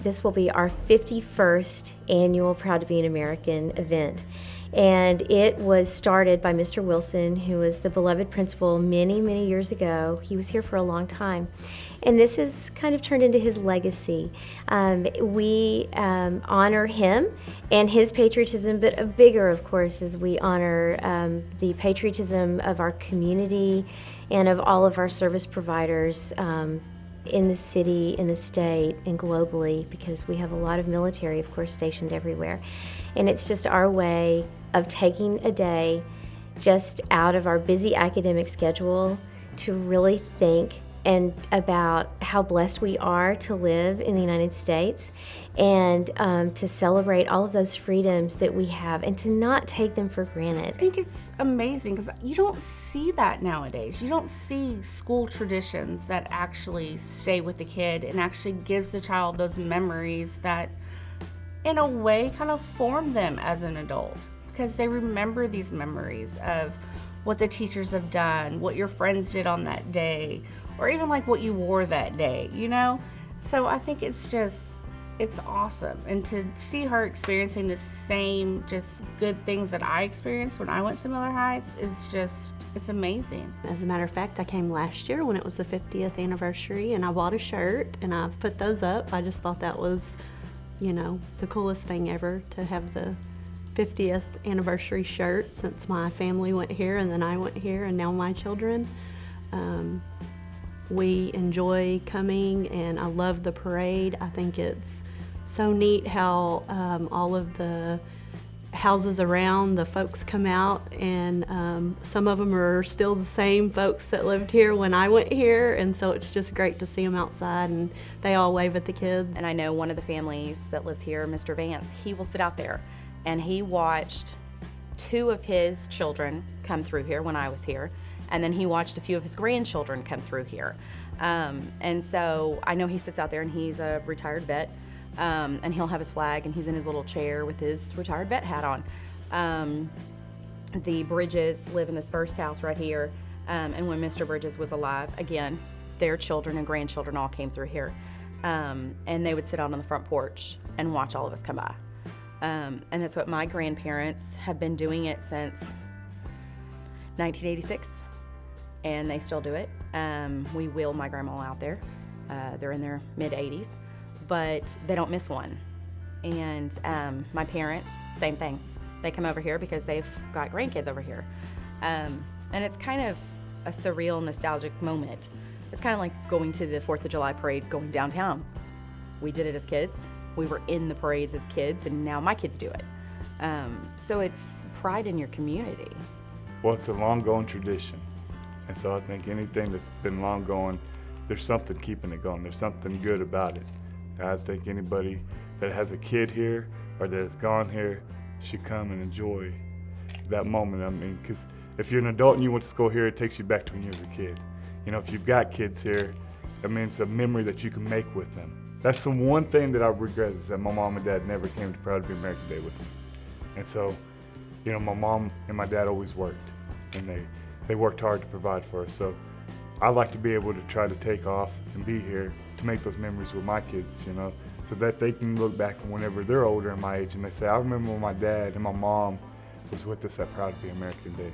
this will be our 51st annual Proud to be an American event. And it was started by Mr. Wilson, who was the beloved principal many, many years ago. He was here for a long time. And this has kind of turned into his legacy. We honor him and his patriotism, but bigger, of course, is we honor the patriotism of our community and of all of our service providers in the city, in the state, and globally, because we have a lot of military, of course, stationed everywhere. And it's just our way of taking a day just out of our busy academic schedule to really think and about how blessed we are to live in the United States, and to celebrate all of those freedoms that we have and to not take them for granted. I think it's amazing because you don't see that nowadays. You don't see school traditions that actually stay with the kid and actually gives the child those memories that in a way kind of form them as an adult, because they remember these memories of what the teachers have done, what your friends did on that day, or even like what you wore that day, you know? So I think it's awesome. And to see her experiencing the same just good things that I experienced when I went to Miller Heights it's amazing. As a matter of fact, I came last year when it was the 50th anniversary, and I bought a shirt and I've put those up. I just thought that was, the coolest thing ever to have the 50th anniversary shirt since my family went here and then I went here and now my children. We enjoy coming, and I love the parade. I think it's so neat how all of the houses around, the folks come out, and some of them are still the same folks that lived here when I went here, and so it's just great to see them outside, and they all wave at the kids. And I know one of the families that lives here, Mr. Vance, he will sit out there, and he watched 2 of his children come through here when I was here, and then he watched a few of his grandchildren come through here. And so I know he sits out there, and he's a retired vet, and he'll have his flag, and he's in his little chair with his retired vet hat on. The Bridges live in this first house right here, and when Mr. Bridges was alive, again, their children and grandchildren all came through here, and they would sit out on the front porch and watch all of us come by. And that's what my grandparents have been doing it since 1986. And they still do it. We wheel my grandma out there. They're in their mid-80s, but they don't miss one. And my parents, same thing. They come over here because they've got grandkids over here. And it's kind of a surreal, nostalgic moment. It's kind of like going to the 4th of July parade, going downtown. We did it as kids. We were in the parades as kids, and now my kids do it. So it's pride in your community. Well, it's a long-going tradition. And so I think anything that's been long going, there's something keeping it going. There's something good about it. And I think anybody that has a kid here or that has gone here should come and enjoy that moment. I mean, because if you're an adult and you went to school here, it takes you back to when you was a kid. If you've got kids here, I mean, it's a memory that you can make with them. That's the one thing that I regret, is that my mom and dad never came to Proud to be American Day with me. And so, my mom and my dad always worked, and they worked hard to provide for us. So I like to be able to try to take off and be here to make those memories with my kids, so that they can look back whenever they're older and my age and they say, I remember when my dad and my mom was with us at Proud to be American Day.